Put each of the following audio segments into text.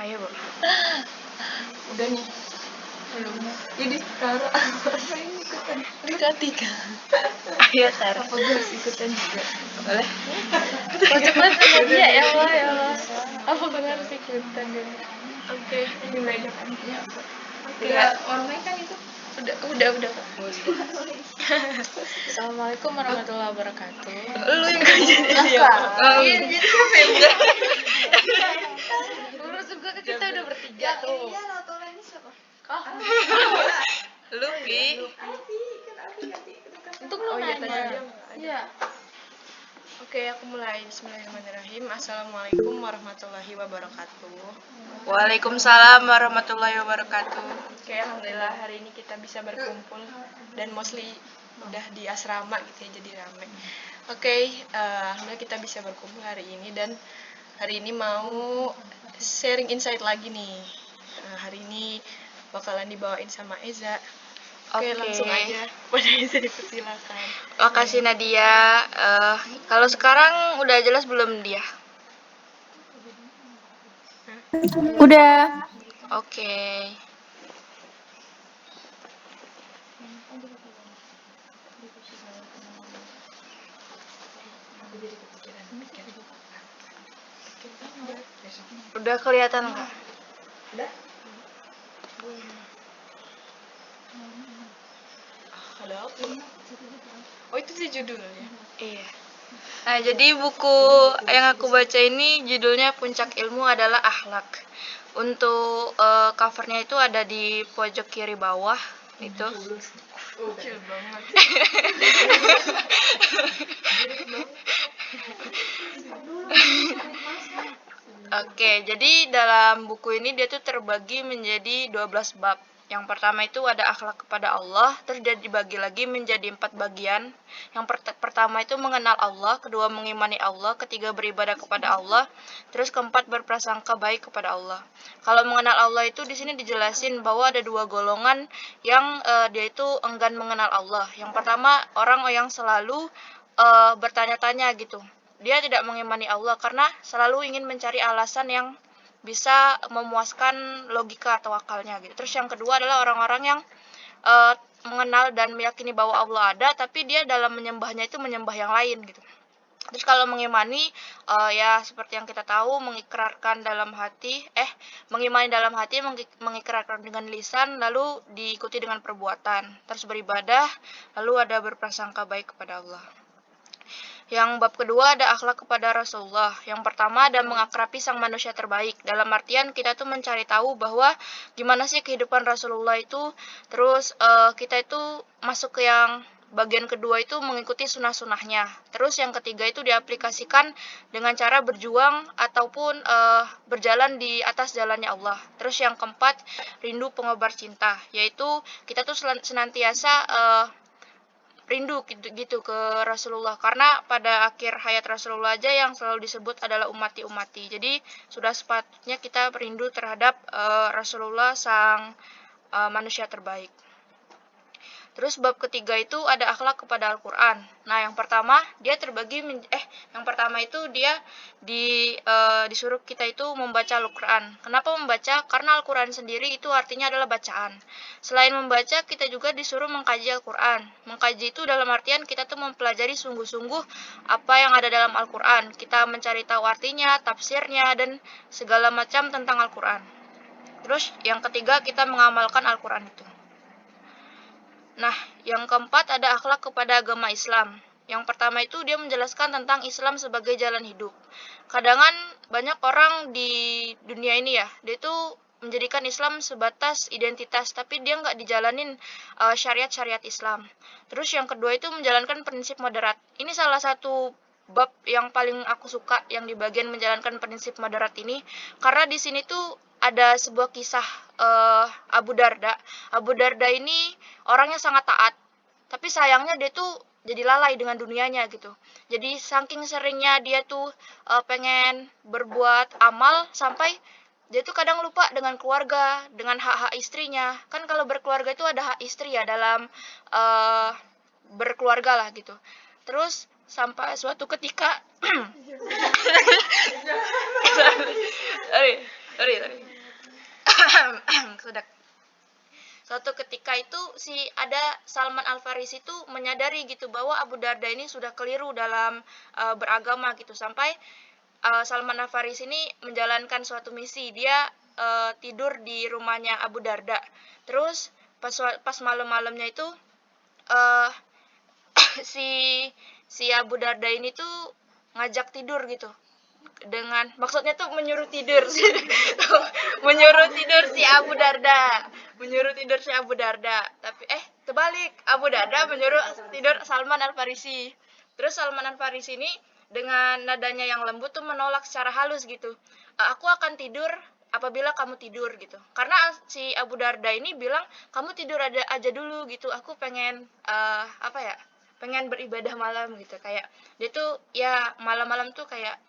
Ayo, Bu. Udah nih. Belum. Jadi Tara apa ini ikutan? Tiga. Ayo, Tar. Apa gue harus ikutan juga? Boleh. Cepat dia ya Allah, ya Allah. Apa gue harus ikutan gitu? Oke, dimulai dengan ya. Enggak. Online kan itu? Udah. Assalamualaikum warahmatullahi wabarakatuh. Lu yang gak jadi ya? Iya, jadi siapa yang bilang? Menurut gue kita udah bertiga tuh. Iya, notolannya siapa? Oh, Lupi. untung lu nanya. Iya. Oke, aku mulai. Bismillahirrahmanirrahim. Assalamualaikum warahmatullahi wabarakatuh. Waalaikumsalam warahmatullahi wabarakatuh. Oke, alhamdulillah hari ini kita bisa berkumpul dan mostly udah di asrama gitu ya, jadi rame. Oke, alhamdulillah kita bisa berkumpul hari ini dan hari ini mau sharing insight lagi nih. Hari ini bakalan dibawain sama Eza. Oke, langsung aja. Pada Eza dipersilakan. Makasih Nadia. Kalau sekarang udah jelas belum dia? Udah. Oke. Udah kelihatan nggak? Ada apa? Oh, itu sih judulnya. Iya. Nah, jadi buku yang aku baca ini judulnya Puncak Ilmu Adalah Akhlak. Untuk covernya itu ada di pojok kiri bawah itu. Kecil banget. Oke, jadi dalam buku ini dia tuh terbagi menjadi 12 bab. Yang pertama itu ada akhlak kepada Allah, terus dia dibagi lagi menjadi 4 bagian. Yang pertama itu mengenal Allah, kedua mengimani Allah, ketiga beribadah kepada Allah, terus keempat berprasangka baik kepada Allah. Kalau mengenal Allah itu di sini dijelasin bahwa ada dua golongan yang dia itu enggan mengenal Allah. Yang pertama orang yang selalu bertanya-tanya gitu. Dia tidak mengimani Allah karena selalu ingin mencari alasan yang bisa memuaskan logika atau akalnya gitu. Terus yang kedua adalah orang-orang yang mengenal dan meyakini bahwa Allah ada, tapi dia dalam menyembahnya itu menyembah yang lain gitu. Terus kalau mengimani, ya seperti yang kita tahu, mengikrarkan dalam hati, mengimani dalam hati, mengikrarkan dengan lisan, lalu diikuti dengan perbuatan. Terus beribadah, lalu ada berprasangka baik kepada Allah. Yang bab kedua ada akhlak kepada Rasulullah. Yang pertama ada mengakrabi sang manusia terbaik. Dalam artian kita tuh mencari tahu bahwa gimana sih kehidupan Rasulullah itu. Terus kita itu masuk ke yang bagian kedua itu mengikuti sunnah-sunnahnya. Terus yang ketiga itu diaplikasikan dengan cara berjuang ataupun berjalan di atas jalannya Allah. Terus yang keempat rindu pengobar cinta. Yaitu kita tuh senantiasa rindu gitu ke Rasulullah, karena pada akhir hayat Rasulullah aja yang selalu disebut adalah umati. Jadi sudah sepatutnya kita rindu terhadap Rasulullah sang manusia terbaik. Terus bab ketiga itu ada akhlak kepada Al-Qur'an. Nah, yang pertama dia terbagi yang pertama itu dia disuruh kita itu membaca Al-Qur'an. Kenapa membaca? Karena Al-Qur'an sendiri itu artinya adalah bacaan. Selain membaca, kita juga disuruh mengkaji Al-Qur'an. Mengkaji itu dalam artian kita tuh mempelajari sungguh-sungguh apa yang ada dalam Al-Qur'an. Kita mencari tahu artinya, tafsirnya, dan segala macam tentang Al-Qur'an. Terus yang ketiga kita mengamalkan Al-Qur'an itu. Nah, yang keempat ada akhlak kepada agama Islam. Yang pertama itu dia menjelaskan tentang Islam sebagai jalan hidup. Kadangan banyak orang di dunia ini ya, dia itu menjadikan Islam sebatas identitas, tapi dia nggak dijalanin syariat-syariat Islam. Terus yang kedua itu menjalankan prinsip moderat. Ini salah satu bab yang paling aku suka yang di bagian menjalankan prinsip moderat ini, karena di sini tuh ada sebuah kisah Abu Darda. Abu Darda ini orangnya sangat taat, tapi sayangnya dia tuh jadi lalai dengan dunianya gitu. Jadi saking seringnya dia tuh pengen berbuat amal sampai dia tuh kadang lupa dengan keluarga, dengan hak-hak istrinya. Kan kalau berkeluarga itu ada hak istri ya dalam berkeluarga lah gitu. Terus sampai suatu ketika sorry. ketika itu ada Salman Al Farisi itu menyadari gitu bahwa Abu Darda ini sudah keliru dalam beragama gitu, sampai Salman Al Farisi ini menjalankan suatu misi. Dia tidur di rumahnya Abu Darda. Terus pas malam-malamnya itu uh, si Abu Darda ini tuh ngajak tidur gitu, dengan maksudnya tuh menyuruh tidur menyuruh tidur si Abu Darda, tapi terbalik, Abu Darda menyuruh tidur Salman Al Farisi. Terus Salman Al Farisi ini dengan nadanya yang lembut tuh menolak secara halus gitu, aku akan tidur apabila kamu tidur gitu, karena si Abu Darda ini bilang kamu tidur aja dulu gitu, aku pengen pengen beribadah malam gitu, kayak dia tuh ya malam-malam tuh kayak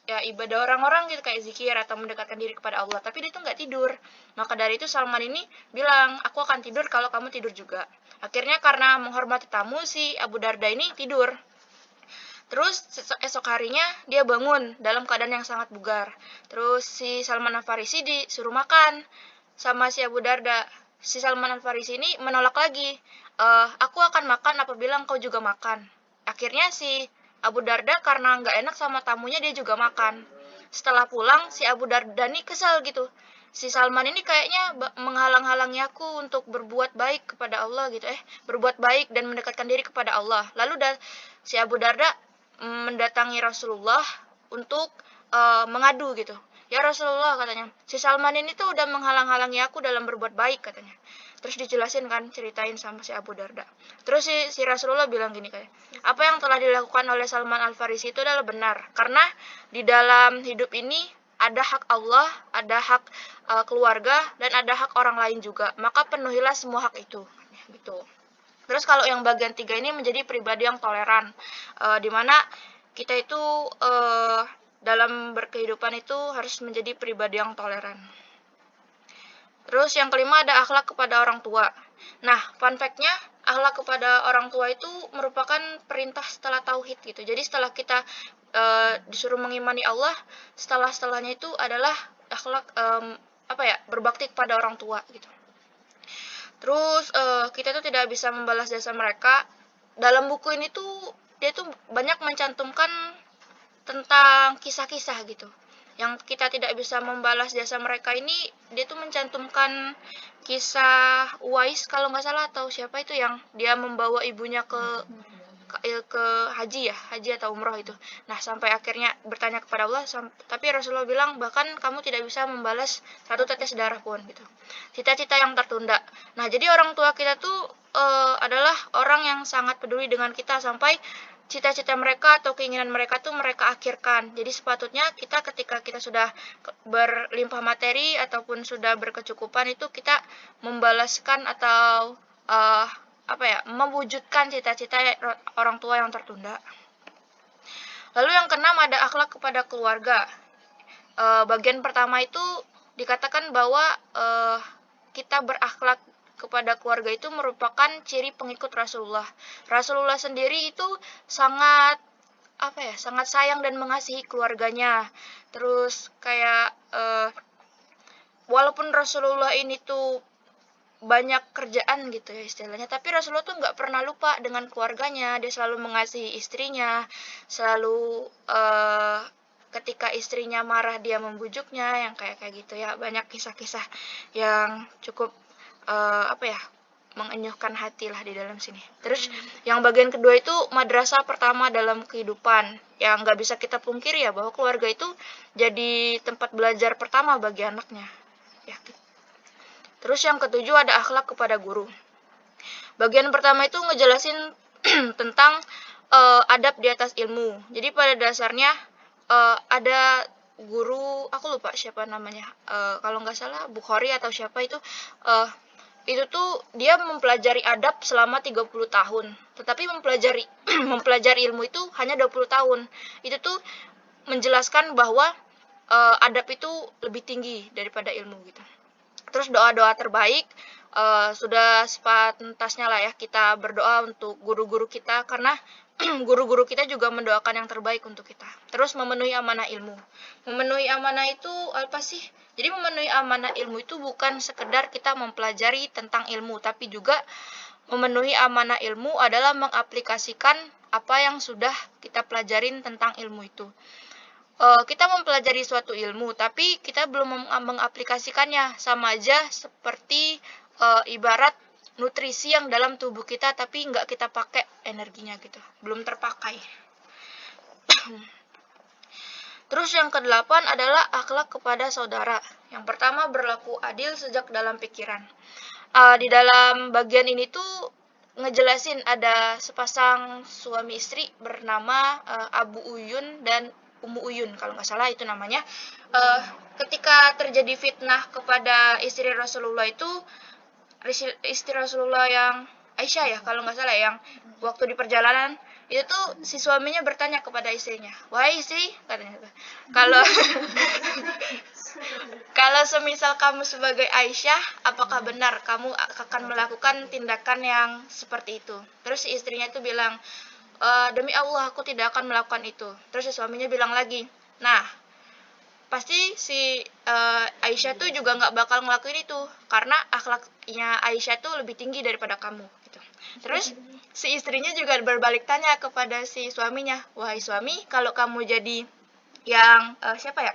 ya ibadah orang-orang gitu, kayak zikir atau mendekatkan diri kepada Allah, tapi dia tuh nggak tidur. Maka dari itu Salman ini bilang, aku akan tidur kalau kamu tidur juga. Akhirnya karena menghormati tamu, si Abu Darda ini tidur. Terus esok harinya dia bangun dalam keadaan yang sangat bugar. Terus si Salman Al Farisi disuruh makan sama si Abu Darda. Si Salman Al Farisi ini menolak lagi, aku akan makan apabila engkau juga makan. Akhirnya si Abu Darda karena nggak enak sama tamunya, dia juga makan. Setelah pulang, si Abu Darda ini kesal gitu. Si Salman ini kayaknya menghalang-halangi aku untuk berbuat baik kepada Allah gitu, berbuat baik dan mendekatkan diri kepada Allah. Lalu si Abu Darda mendatangi Rasulullah untuk mengadu gitu. Ya Rasulullah, katanya, si Salman ini tuh udah menghalang-halangi aku dalam berbuat baik, katanya. Terus dijelasin kan, ceritain sama si Abu Darda. Terus si Rasulullah bilang gini, kayak, apa yang telah dilakukan oleh Salman Al Farisi itu adalah benar, karena di dalam hidup ini ada hak Allah, ada hak keluarga, dan ada hak orang lain juga. Maka penuhilah semua hak itu, gitu. Terus kalau yang bagian 3 ini menjadi pribadi yang toleran, dimana kita itu dalam berkehidupan itu harus menjadi pribadi yang toleran. Terus yang kelima ada akhlak kepada orang tua. Nah, fun fact-nya, akhlak kepada orang tua itu merupakan perintah setelah tauhid gitu. Jadi setelah kita disuruh mengimani Allah, setelahnya itu adalah akhlak berbakti kepada orang tua gitu. Terus kita tuh tidak bisa membalas jasa mereka. Dalam buku ini tuh dia tuh banyak mencantumkan tentang kisah-kisah gitu, yang kita tidak bisa membalas jasa mereka. Ini dia tuh mencantumkan kisah Uwais kalau nggak salah, atau siapa itu yang dia membawa ibunya ke haji atau umroh itu. Nah, sampai akhirnya bertanya kepada Allah, tapi Rasulullah bilang bahkan kamu tidak bisa membalas satu tetes darah pun gitu. Cita-cita yang tertunda. Nah, jadi orang tua kita tuh adalah orang yang sangat peduli dengan kita, sampai cita-cita mereka atau keinginan mereka tuh mereka akhirkan. Jadi sepatutnya kita ketika kita sudah berlimpah materi ataupun sudah berkecukupan, itu kita membalaskan atau mewujudkan cita-cita orang tua yang tertunda. Lalu yang keenam ada akhlak kepada keluarga. Bagian pertama itu dikatakan bahwa kita berakhlak kepada keluarga itu merupakan ciri pengikut Rasulullah. Rasulullah sendiri itu sangat sayang dan mengasihi keluarganya. Terus kayak walaupun Rasulullah ini tuh banyak kerjaan gitu ya istilahnya, tapi Rasulullah tuh nggak pernah lupa dengan keluarganya. Dia selalu mengasihi istrinya, selalu ketika istrinya marah dia membujuknya, yang kayak gitu ya. Banyak kisah-kisah yang cukup mengenyuhkan hati lah di dalam sini. Terus yang bagian kedua itu madrasah pertama dalam kehidupan, yang nggak bisa kita pungkiri ya, bahwa keluarga itu jadi tempat belajar pertama bagi anaknya ya. Terus yang ketujuh ada akhlak kepada guru. Bagian pertama itu ngejelasin tentang adab di atas ilmu. Jadi pada dasarnya ada guru, aku lupa siapa namanya, kalau nggak salah Bukhari atau siapa itu tuh dia mempelajari adab selama 30 tahun, tetapi mempelajari ilmu itu hanya 20 tahun. Itu tuh menjelaskan bahwa adab itu lebih tinggi daripada ilmu gitu. Terus doa-doa terbaik, sudah sepantasnya lah ya kita berdoa untuk guru-guru kita, karena guru-guru kita juga mendoakan yang terbaik untuk kita. Terus memenuhi amanah ilmu. Memenuhi amanah itu apa sih? Jadi memenuhi amanah ilmu itu bukan sekedar kita mempelajari tentang ilmu, tapi juga memenuhi amanah ilmu adalah mengaplikasikan apa yang sudah kita pelajarin tentang ilmu itu. Kita mempelajari suatu ilmu, tapi kita belum mengaplikasikannya. Sama aja seperti ibarat nutrisi yang dalam tubuh kita, tapi nggak kita pakai energinya gitu, belum terpakai. Terus yang kedelapan adalah akhlak kepada saudara. Yang pertama, berlaku adil sejak dalam pikiran. Di dalam bagian ini tuh ngejelasin ada sepasang suami istri bernama Abu Uyun dan Ummu Uyun kalau nggak salah itu namanya. Ketika terjadi fitnah kepada istri Rasulullah itu, istri Rasulullah yang Aisyah ya kalau nggak salah, yang waktu di perjalanan itu tuh si suaminya bertanya kepada istrinya, wahai istri, katanya, kalau kalau semisal kamu sebagai Aisyah, apakah benar kamu akan melakukan tindakan yang seperti itu? Terus si istrinya itu bilang, demi Allah aku tidak akan melakukan itu. Terus si suaminya bilang lagi, nah pasti si Aisyah tuh juga nggak bakal ngelakuin itu karena akhlaknya Aisyah tuh lebih tinggi daripada kamu gitu. Terus si istrinya juga berbalik tanya kepada si suaminya, wahai suami, kalau kamu jadi yang siapa ya,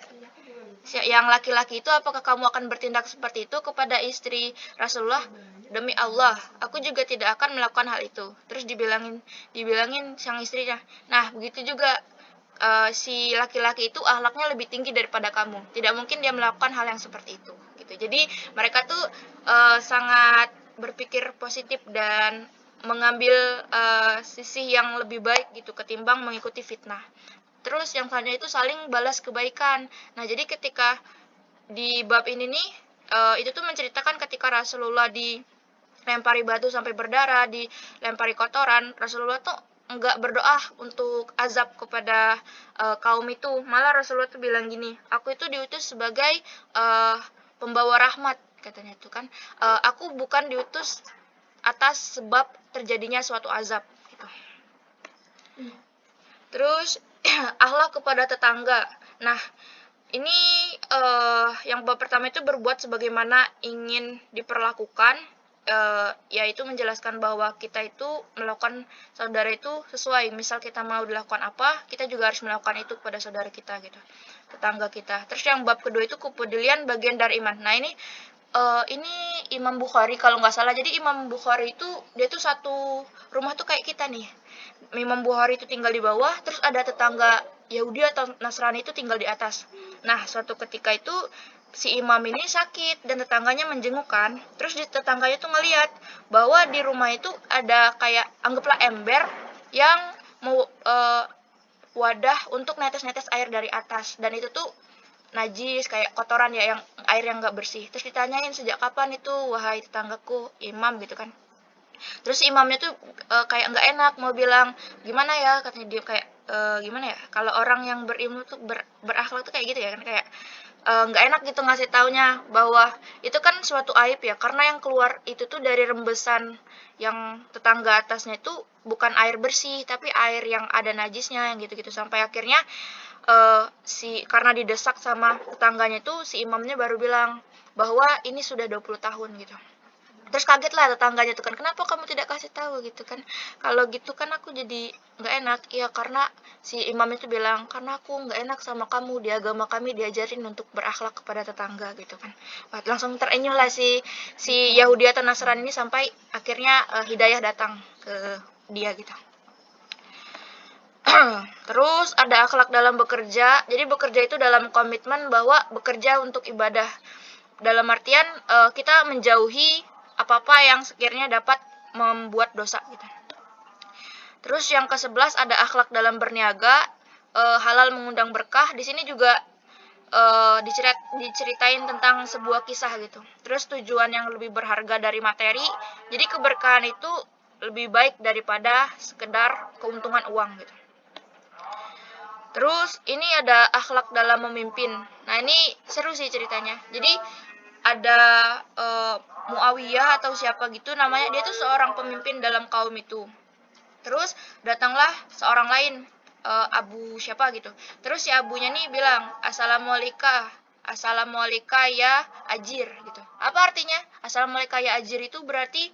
yang laki-laki itu, apakah kamu akan bertindak seperti itu kepada istri Rasulullah? Demi Allah aku juga tidak akan melakukan hal itu. Terus dibilangin sang istrinya, nah begitu juga si laki-laki itu akhlaknya lebih tinggi daripada kamu, tidak mungkin dia melakukan hal yang seperti itu gitu. Jadi mereka tuh sangat berpikir positif dan mengambil sisi yang lebih baik gitu ketimbang mengikuti fitnah. Terus yang selanjutnya itu saling balas kebaikan. Nah jadi ketika di bab ini nih itu tuh menceritakan ketika Rasulullah dilempari batu sampai berdarah, dilempari kotoran, Rasulullah tuh enggak berdoa untuk azab kepada kaum itu. Malah Rasulullah tuh bilang gini, aku itu diutus sebagai pembawa rahmat, katanya itu kan. Aku bukan diutus atas sebab terjadinya suatu azab gitu. Terus akhlak kepada tetangga. Nah, ini yang bab pertama itu berbuat sebagaimana ingin diperlakukan, yaitu menjelaskan bahwa kita itu melakukan saudara itu sesuai. Misal kita mau dilakukan apa, kita juga harus melakukan itu kepada saudara kita gitu, tetangga kita. Terus yang bab kedua itu kepedulian bagian dari iman. Nah ini Imam Bukhari kalau nggak salah. Jadi Imam Bukhari itu dia tuh satu rumah tuh kayak kita nih. Imam Bukhari itu tinggal di bawah, terus ada tetangga Yahudi atau Nasrani itu tinggal di atas. Nah, suatu ketika itu si imam ini sakit dan tetangganya menjengukkan. Terus tetangganya tuh ngeliat bahwa di rumah itu ada kayak anggaplah ember yang mau wadah untuk netes-netes air dari atas, dan itu tuh najis kayak kotoran ya, yang air yang nggak bersih. Terus ditanyain, sejak kapan itu wahai tetanggaku imam gitu kan. Terus imamnya tuh kayak nggak enak mau bilang gimana ya, katanya dia kayak gimana ya, kalau orang yang berilmu tuh berakhlak tuh kayak gitu ya kan, kayak nggak enak gitu ngasih taunya bahwa itu kan suatu aib ya, karena yang keluar itu tuh dari rembesan yang tetangga atasnya itu bukan air bersih tapi air yang ada najisnya yang gitu-gitu. Sampai akhirnya karena didesak sama tetangganya itu si imamnya baru bilang bahwa ini sudah 20 tahun gitu. Terus kaget lah tetangganya tuh kan, kenapa kamu tidak kasih tahu gitu kan, kalau gitu kan aku jadi nggak enak. Ya karena si imam itu bilang, karena aku nggak enak sama kamu, di agama kami diajarin untuk berakhlak kepada tetangga gitu kan. Wah, langsung terenyuh lah si Yahudi atau Nasrani ini, sampai akhirnya hidayah datang ke dia gitu. Terus ada akhlak dalam bekerja. Jadi bekerja itu dalam komitmen bahwa bekerja untuk ibadah, dalam artian kita menjauhi apa-apa yang sekiranya dapat membuat dosa gitu. Terus yang ke-11 ada akhlak dalam berniaga, halal mengundang berkah. Di sini juga diceritain tentang sebuah kisah gitu. Terus tujuan yang lebih berharga dari materi. Jadi keberkahan itu lebih baik daripada sekedar keuntungan uang gitu. Terus ini ada akhlak dalam memimpin. Nah ini seru sih ceritanya. Jadi ada Muawiyah atau siapa gitu namanya, dia tuh seorang pemimpin dalam kaum itu. Terus datanglah seorang lain, Abu siapa gitu. Terus si abunya nih bilang, Assalamualaikum ya Ajir gitu. Apa artinya? Assalamualaikum ya Ajir itu berarti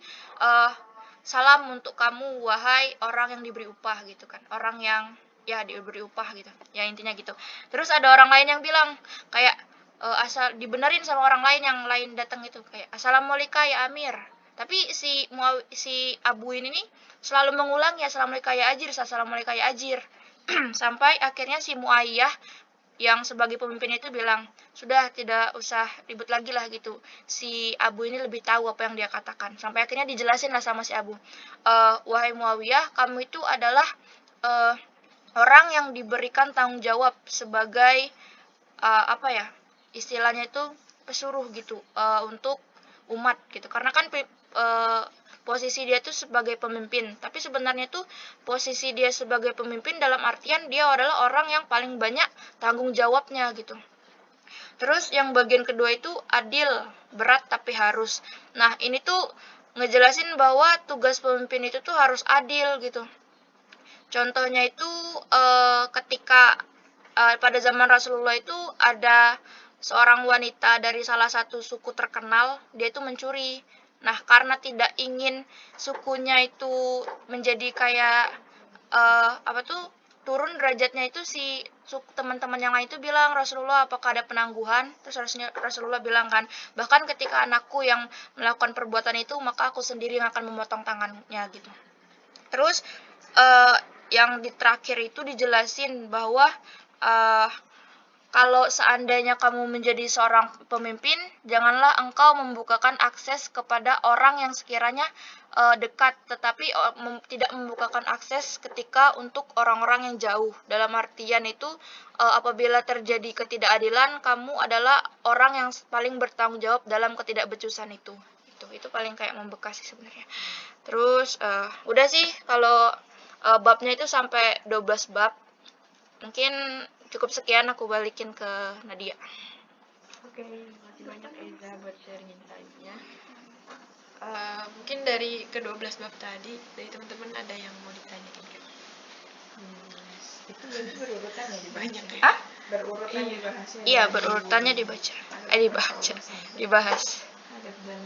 salam untuk kamu wahai orang yang diberi upah gitu kan. Orang yang ya diberi upah gitu. Ya intinya gitu. Terus ada orang lain yang bilang kayak asal dibenerin sama orang lain yang lain datang itu kayak Assalamualaikum ya Amir. Tapi si Abu ini nih selalu mengulang ya Assalamualaikum ya Ajir, Assalamualaikum ya Ajir. Sampai akhirnya si Muayyah yang sebagai pemimpin itu bilang, sudah tidak usah ribut lagi lah gitu. Si Abu ini lebih tahu apa yang dia katakan. Sampai akhirnya dijelasin lah sama si Abu, wahai Muawiyah, kamu itu adalah orang yang diberikan tanggung jawab sebagai apa ya, istilahnya itu pesuruh gitu untuk umat gitu. Karena kan posisi dia tuh sebagai pemimpin, tapi sebenarnya tuh posisi dia sebagai pemimpin dalam artian dia adalah orang yang paling banyak tanggung jawabnya gitu. Terus yang bagian kedua itu adil, berat tapi harus. Nah, ini tuh ngejelasin bahwa tugas pemimpin itu tuh harus adil gitu. Contohnya itu ketika pada zaman Rasulullah itu ada seorang wanita dari salah satu suku terkenal, dia itu mencuri. Nah, karena tidak ingin sukunya itu menjadi kayak apa tuh turun derajatnya itu si teman-teman yang lain itu bilang, Rasulullah apakah ada penangguhan? Terus Rasulullah bilang kan, bahkan ketika anakku yang melakukan perbuatan itu maka aku sendiri yang akan memotong tangannya gitu. Terus yang di terakhir itu dijelasin bahwa kalau seandainya kamu menjadi seorang pemimpin, janganlah engkau membukakan akses kepada orang yang sekiranya dekat, tetapi tidak membukakan akses ketika untuk orang-orang yang jauh. Dalam artian itu, apabila terjadi ketidakadilan, kamu adalah orang yang paling bertanggung jawab dalam ketidakbecusan itu. Itu paling kayak membekas sih sebenarnya. Terus udah sih kalau babnya itu sampai 12 bab. Mungkin cukup sekian, aku balikin ke Nadia. Oke, makasih banyak Eza buat sharing insight-nya. Mungkin dari ke-12 bab tadi, dari teman-teman ada yang mau ditanyain kan? Itu berarti berurutannya dibaca. Banyak ya? Hah? Berurutan dibahasnya. Iya, berurutannya dibahas. Adab dan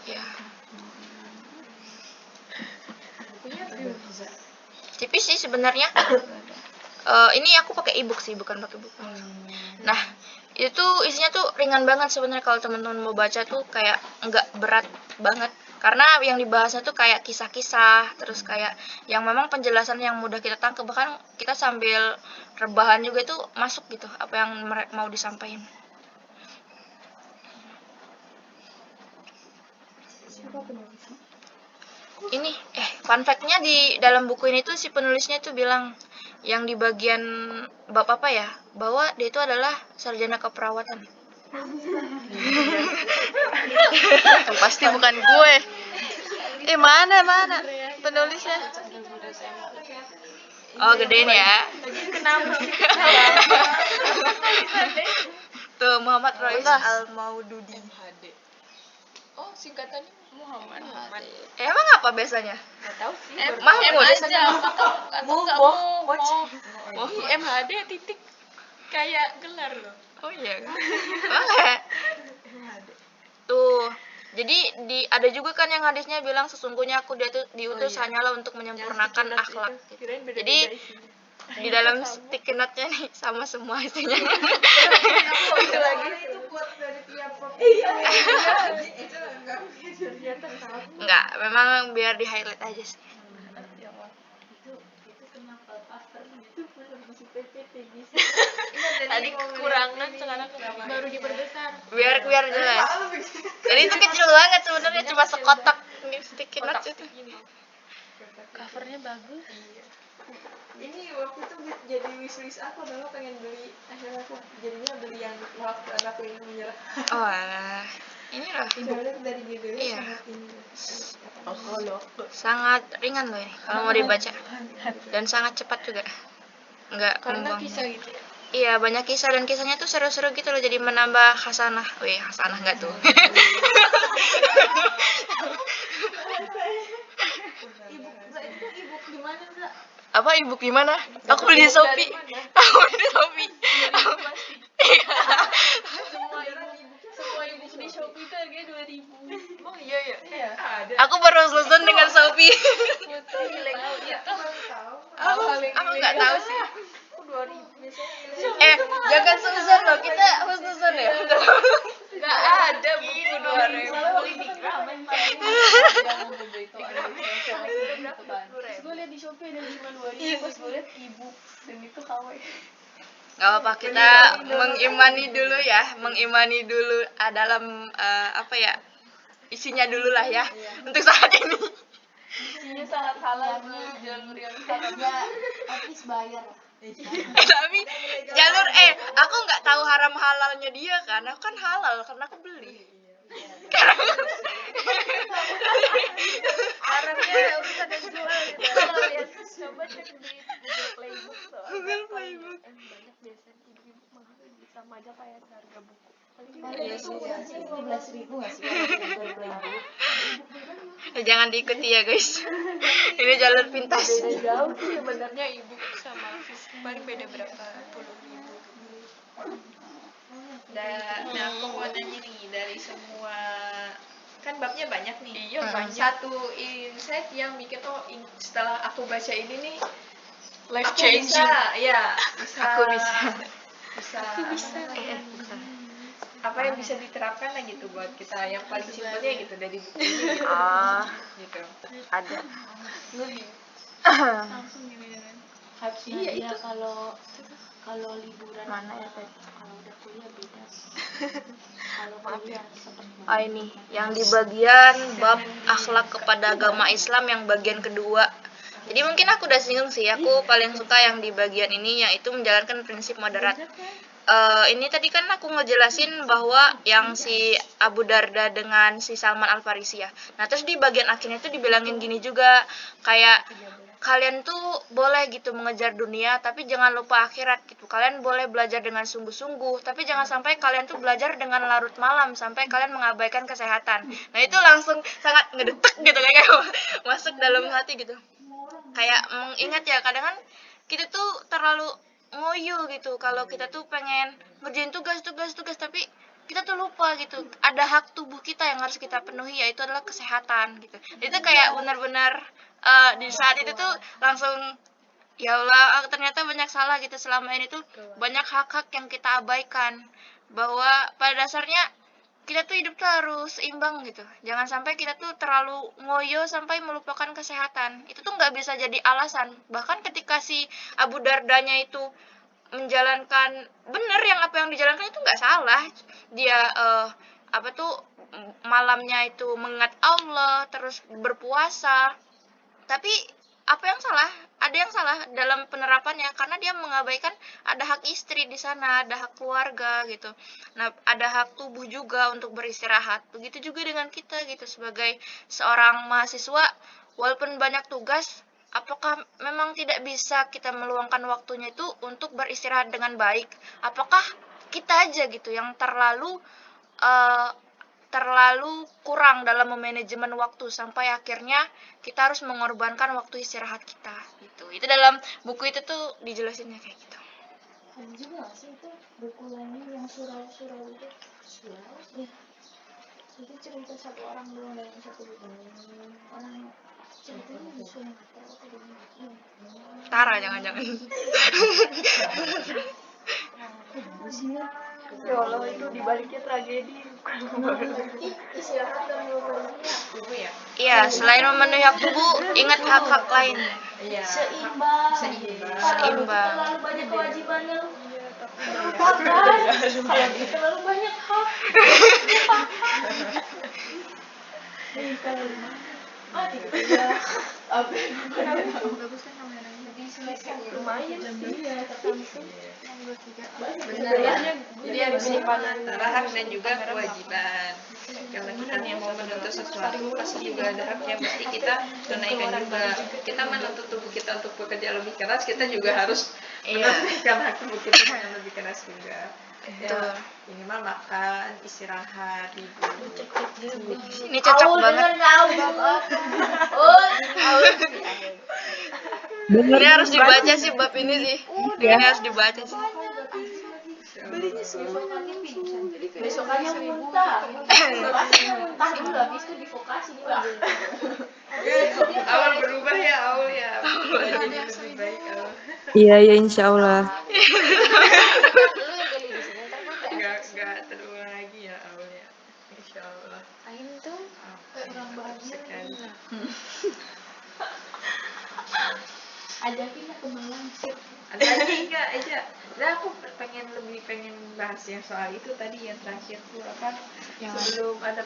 Ya, bukunya tebal bisa. tipis sih sebenarnya. Ini aku pakai ebook sih, bukan pakai buku. Nah, itu isinya tuh ringan banget sebenarnya kalau teman-teman mau baca tuh kayak nggak berat banget. Karena yang dibahasnya tuh kayak kisah-kisah, terus kayak yang memang penjelasan yang mudah kita tangkap, bahkan kita sambil rebahan juga itu masuk gitu apa yang mau disampaikan. Ini fun fact-nya di dalam buku ini tuh si penulisnya tuh bilang yang di bagian bab apa ya, bahwa dia itu adalah sarjana keperawatan. Pasti bukan gue. Mana penulisnya? Oh, gedein ya. Kenapa sih? Tuh Muhammad Rois Al-Maududi. MHD. Oh, singkatannya Muhammad. Emang apa biasanya? Gak tahu sih. Mahmud. aja. Atau kamu mau MHD titik kayak gelar loh. Oh iya. Banget. Tuh. Jadi ada juga kan yang hadisnya bilang sesungguhnya aku diutus hanyalah untuk menyempurnakan akhlak. Jadi di dalam sticky note-nya nih sama semua isinya. Itu lagi itu quote dari tiap itu Enggak, memang biar di highlight aja sih. Tadi kekurangan sekarang baru diperbesar. Biar jelas. Jadi itu kecil banget sebenarnya, cuma sekotak di sticky note itu. Covernya bagus. ini waktu itu jadi wishlist aku dulu pengen beli, akhirnya aku jadinya beli yang waktu anakku ini menyerah. Oh, alah. Ini loh. Soalnya dari judulnya Iya. sangat ini. Sangat ringan loh ini kalau mau dibaca. Dan sangat cepat juga. Enggak Karena membuang. kisah gitu ya. Iya, banyak kisah dan kisahnya tuh seru-seru gitu loh, jadi menambah khasanah. Wih, khasanah enggak tuh? Apa ebook gimana? Aku beli di Shopee. Aku beli di Shopee. Semua ibu di Shopee itu harganya 2.000. Oh iya ya. Iya. Ada. Aku baru selesai dengan Shopee. Aku nggak tahu sih. Aku 2.000 biasanya. Jangan suzon loh, kita suzon ya. Nggak ada buku 2.000. Terus gue liat di Shopee ada cuma 2.000, pas gue liat ibu dan itu KW. Gak apa-apa, kita mengimani dulu ya, mengimani dulu dalam apa ya, isinya dulu lah ya untuk saat ini. Isinya sangat halal, jalur yang halal. At least bayar. Tapi jalur aku nggak tahu haram halalnya dia kan, aku kan halal karena aku beli. Haramnya bisa dijual gitu. Kalau lihat coba cek di Google Playbook soalnya. Google Playbook. Banyak biasanya ibu-ibu mahal sama aja kayak harga buku. Iya sih, 15.000 nggak sih? Kalau Playbook. Jangan diikuti ya guys. Ini jalur pintas. Beda jauh sih sebenarnya. Sebenarnya ibu sama fisik paling beda berapa puluh ribu. Nah, aku mau nanya nih, dari semua kan babnya banyak nih. Iya, banyak. Satu insight yang bikin setelah aku baca ini nih Life aku changing. bisa Aku bisa. bisa apa yang bisa diterapkan lah gitu buat kita, yang paling simpelnya gitu dari buku ini gitu. Gitu. Ada. Harusnya dia kalau liburan Mana ya, Teh? kalau udah kuliah beda. Kalau kuliah seperti Ini yang di bagian bab akhlak kepada agama Islam yang bagian kedua. Jadi mungkin aku udah singgung sih, aku paling suka yang di bagian ini, yaitu menjalankan prinsip moderat. Ini tadi kan aku ngejelasin bahwa yang si Abu Darda dengan si Salman Al Farisi ya. Nah terus di bagian akhirnya tuh dibilangin gini juga, kayak kalian tuh boleh gitu mengejar dunia, tapi jangan lupa akhirat gitu. Kalian boleh belajar dengan sungguh-sungguh, tapi jangan sampai kalian tuh belajar dengan larut malam sampai kalian mengabaikan kesehatan. Nah itu langsung sangat ngedetek gitu, kayak masuk dalam hati gitu. Kayak mengingat ya, kadang kan kita tuh terlalu ngoyo gitu kalau kita tuh pengen ngerjain tugas, tapi kita tuh lupa gitu, ada hak tubuh kita yang harus kita penuhi, yaitu adalah kesehatan gitu. Itu kayak benar-benar di saat itu tuh langsung, ya Allah, ternyata banyak salah gitu selama ini tuh, banyak hak-hak yang kita abaikan, bahwa pada dasarnya kita tuh hidup tuh harus seimbang gitu. Jangan sampai kita tuh terlalu ngoyo sampai melupakan kesehatan. Itu tuh nggak bisa jadi alasan. Bahkan ketika si Abu Dardanya itu menjalankan bener apa yang dijalankan itu nggak salah. Dia malamnya itu mengingat Allah, terus berpuasa. Tapi apa yang salah? Ada yang salah dalam penerapannya, karena dia mengabaikan ada hak istri di sana, ada hak keluarga gitu. Nah, ada hak tubuh juga untuk beristirahat. Begitu juga dengan kita gitu, sebagai seorang mahasiswa, walaupun banyak tugas, apakah memang tidak bisa kita meluangkan waktunya itu untuk beristirahat dengan baik? Apakah kita aja gitu yang terlalu kurang dalam memanajemen waktu sampai akhirnya kita harus mengorbankan waktu istirahat kita gitu. Itu dalam buku itu tuh dijelasinnya kayak gitu. ada juga nggak sih itu buku lainnya yang surau-surau itu? Surau? Ya. Itu cerita satu orang doang dalam satu buku. Orang ceritanya bisa yang nggak tahu apa gimana. Tara jangan-jangan. Ya Allah, itu dibaliknya tragedi. Istirahat dan Ibu ya. Iya, selain memenuhi hak tubuh, ingat hak-hak lain. Iya. Seimbang. Terlalu banyak kewajibannya. Terlupakan. Kalau dia terlalu banyak hak. lumayan sih. Jadi ada penyimpanan antara hak dan juga kewajiban. Kalau kita yang mau menuntut sesuatu, pasti juga ada hak yang mesti kita tunaikan juga. Kita menuntut tubuh kita untuk bekerja lebih keras, kita juga harus menunaikan hak tubuh kita dengan lebih keras juga. Ya, minimal makan, istirahat, tidur. Ini cocok banget. Ini harus dibaca sih bab ini sih. Ini harus dibaca sih. Belinya besok lagi pingsan. Besok Besoknya lagi muntah. Vokasinya muntah dulu, habis itu di vokasi dipanggil. awal berubah ya awal ya. Jadi lebih baik awal. Iya, ya insya Allah. Lu yang jadi di sini ntar gue Nggak terulang lagi ya awal ya. Insya Allah. Ain tuh kayak orang bahagia Sekali. ajakin lah ke Malang sih. Ada lagi nggak aja? Nah aku pengen bahas yang soal itu tadi yang terakhir tuh apa? Sebelum ada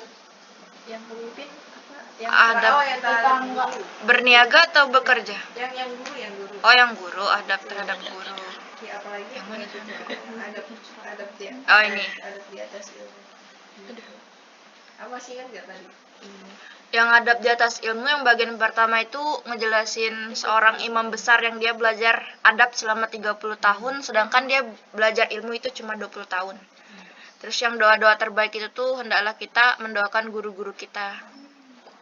yang pemimpin apa? Yang Adab. yang tetangga. Berniaga atau bekerja? Yang guru. Oh, yang guru, adab terhadap guru. Ya apalagi yang mana juga adab dia. Oh, ini. Adab di atas ilmu. Apa sih kan nggak tadi? Yang adab di atas ilmu yang bagian pertama itu ngejelasin seorang imam besar yang dia belajar adab selama 30 tahun sedangkan dia belajar ilmu itu cuma 20 tahun. Terus yang doa-doa terbaik itu tuh hendaklah kita mendoakan guru-guru kita.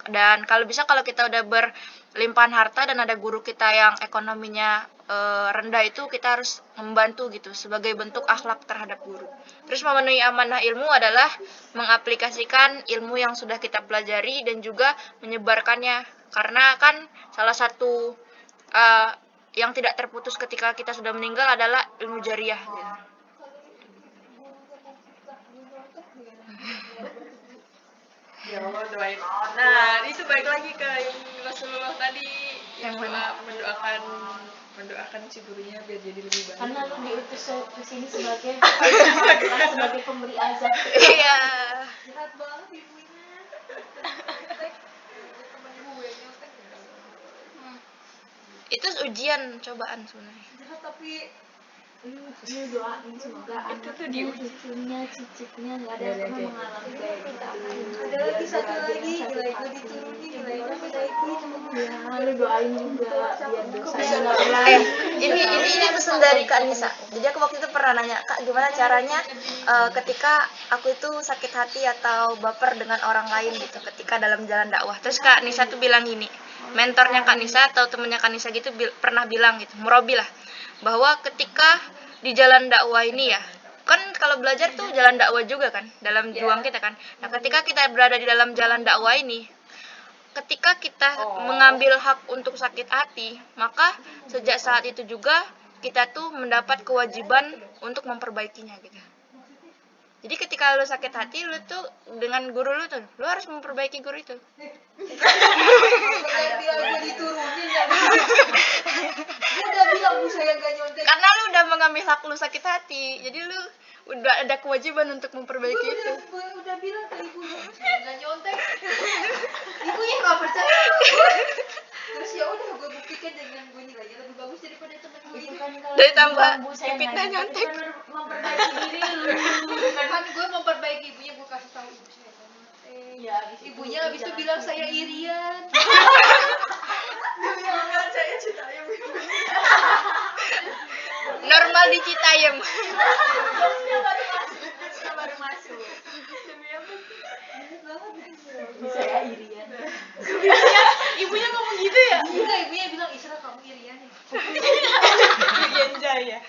Dan kalau bisa kalau kita udah berlimpahan harta dan ada guru kita yang ekonominya rendah itu kita harus membantu gitu sebagai bentuk akhlak terhadap guru. Terus memenuhi amanah ilmu adalah mengaplikasikan ilmu yang sudah kita pelajari dan juga menyebarkannya. Karena kan salah satu yang tidak terputus ketika kita sudah meninggal adalah ilmu jariah gitu. Ya Allah doain. Nah itu balik lagi ke yang Rasulullah tadi yang mendoakan si gurunya biar jadi lebih baik. Karena lu diutus ke sini sebagai sebagai pemberi azab. Iya. Jahat banget ibunya. Temen gue nyontek ya. Itu ujian cobaan sebenarnya. Jahat tapi Lu doain semoga anaknya, cucunya, cicitnya nggak ada yang pernah mengalami kayak kita. ada lagi satu lagi nilai gue diturunin nilainya menaiki Ya, lu doain juga biar dosanya nggak ulang. Ini pesan dari Kak Nisa. Jadi aku waktu itu pernah nanya, Kak, gimana caranya ketika aku itu sakit hati atau baper dengan orang lain gitu ketika dalam jalan dakwah. Terus Kak Nisa tuh bilang gini, mentornya Kak Nisa atau temennya Kak Nisa gitu pernah bilang gitu, murabi lah, bahwa ketika di jalan dakwah ini ya, kan kalau belajar tuh jalan dakwah juga kan, dalam juang kita kan. Nah, ketika kita berada di dalam jalan dakwah ini, ketika kita mengambil hak untuk sakit hati, maka sejak saat itu juga kita tuh mendapat kewajiban untuk memperbaikinya gitu. Jadi ketika lu sakit hati, lu tuh dengan guru lu tuh, lu harus memperbaiki guru itu. bilang gue diturunin ya dia udah bilang bu saya gak nyontek Karena lu udah mengambil hak lu sakit hati, jadi lu udah ada kewajiban untuk memperbaiki itu. gue udah bilang ke ibunya saya gak nyontek ibunya gak percaya terus ya udah gue buktikan dengan gue nilainya lebih bagus daripada temen gue itu Dari tambah dipitnah nyontek. Memperbaiki diri lu. kan gue memperbaiki ibunya gue kasih tahu ibu saya gak nyontek Ya, ibunya abis itu bilang saya irian dia bilang saya cinta ayam Normal di Citayam. Jokesnya baru masuk. Bisa ya irian. Ibunya ngomong gitu ya? enggak ibunya bilang Isra kamu irian ya Genja ya.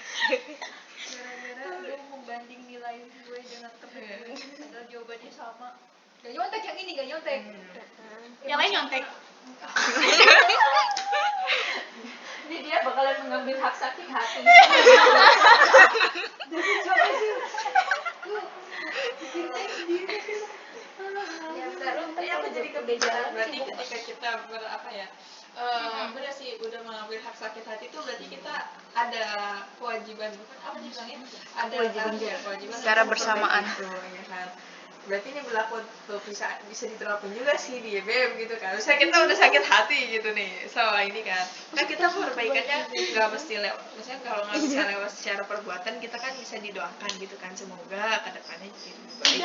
gara-gara gue membanding nilai gue dengan temen gue padahal jawabannya sama gak nyontek yang ini gak nyontek Yang lain nyontek. Ini dia bakalan mengambil hak sakit hati. ya ntar apa jadi kebijakan berarti ketika kita berapa ya benar sih udah mengambil hak sakit hati itu berarti kita ada kewajiban bukan apa sih bilangnya ada kewajiban Secara untuk bersamaan. memperbaiki itu, ya kan berarti ini berlaku tuh bisa diterapkan juga sih di BEM gitu kan misalnya kita udah sakit hati gitu nih sama ini kan kita perbaikannya nggak mesti lewat misalnya kalau nggak bisa lewat secara perbuatan kita kan bisa didoakan gitu kan semoga kedepannya jadi baik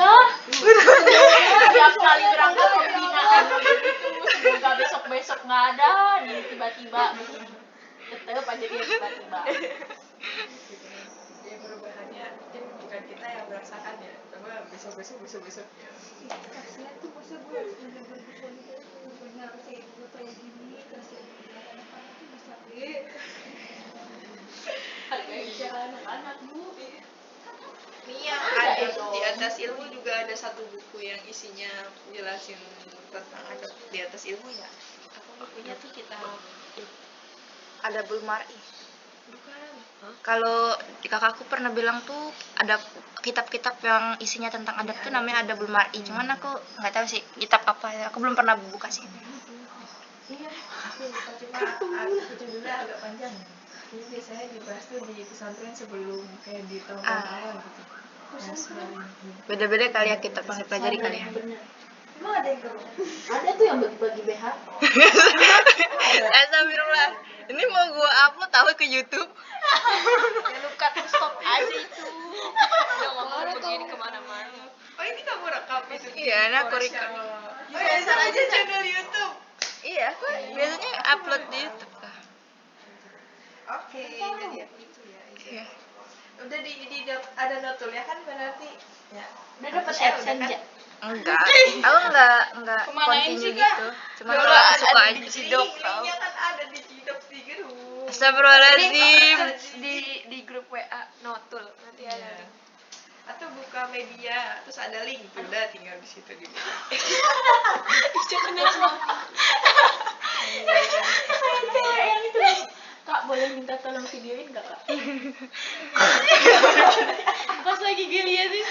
Tiap kali berangkat pembinaan begitu, semoga besok-besok nggak ada, nih tiba-tiba tetep aja dia tiba-tiba. ya perubahannya mungkin bukan kita yang merasakan ya cuma besok ya kasihan tuh masa gue harus bener-bener solidar pokoknya harus kayak gue kayak gini kasihan anak-anak tuh Ini yang ada di atas ilmu juga ada satu buku yang isinya jelasin tentang adab di atas ilmu ya. Apa bukunya tuh kita Ada Bulmari. bukan. Kalau di kakakku pernah bilang tuh ada kitab-kitab yang isinya tentang adab tuh namanya ada Bulmari. Cuman aku nggak tahu sih kitab apa ya. Aku belum pernah buka sih. Iya, aku lupa cuma judulnya agak panjang. Ini biasanya dibahas tuh di pesantren sebelum kayak di tahun-tahun awal gitu. Nah, sebelum Beda-beda kali ya kitab yang dipelajari kali ya. Emang ada yang ada tuh yang bagi-bagi BH. Astagfirullah. Ini mau gua upload tahu ke YouTube. Ya lu cut stop aja itu. Udah ngomong begini kemana-mana. Oh, ini kamu rekam itu? Iya, nah aku record. Oh ya, share aja channel YouTube. Iya, aku biasanya upload di YouTube lah. Oke, jadi aku itu ya. Iya. Udah ada notulnya kan berarti ya. Udah dapat Share, AdSense udah kan? ya? Enggak, aku enggak Kemanain continue sih, Kak? gitu. Cuma Kalau kalau aku suka ada aja. di Cidok, linknya kan ada di Cidok di grup. Astagfirullahaladzim. Di grup WA Notul nanti ada link. Atau buka media, terus ada link, udah tinggal di situ di. Cewek yang itu. Kak, boleh minta tolong videoin gak, Kak? Pas lagi giliatin.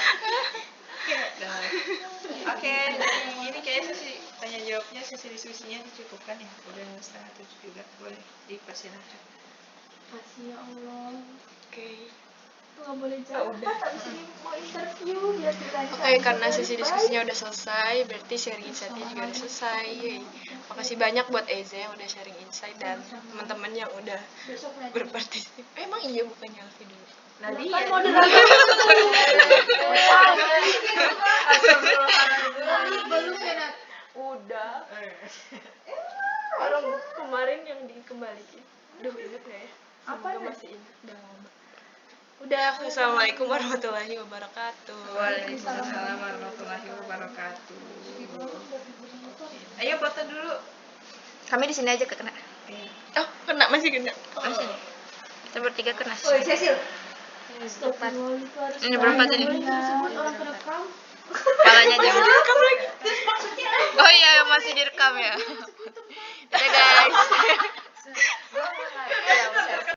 Oke, dari ini kayaknya sesi tanya jawabnya, sesi diskusinya dicukupkan ya. Udah 6:30 juga, boleh dipersilakan. Makasih ya Allah. Oke. Tuh gak boleh jawab. Abis ini mau interview biar ditanya. Oke, karena sesi diskusinya udah selesai, berarti sharing insight-nya juga udah selesai. Yeay. Makasih banyak buat Eza yang udah sharing insight dan teman-teman yang udah Besok nanti. berpartisipasi. Emang iya bukannya Alfi dulu? Nadia. Kan moderator. Belum ya, Nat? Udah. Orang kemarin yang dikembalikan. Duh, inget gak ya? Semoga masih inget. Udah lama. Udah, assalamualaikum warahmatullahi wabarakatuh. Waalaikumsalam warahmatullahi wabarakatuh. Ayo foto dulu. Kami di sini aja kena. Oh, kena, masih kena. Masih. Kita bertiga kena. Cecil. Astagfirullah, itu harus Ini berempat ini. disebut orang kerekam. Kepalanya aja. Oh iya, masih direkam ya. Dadah guys.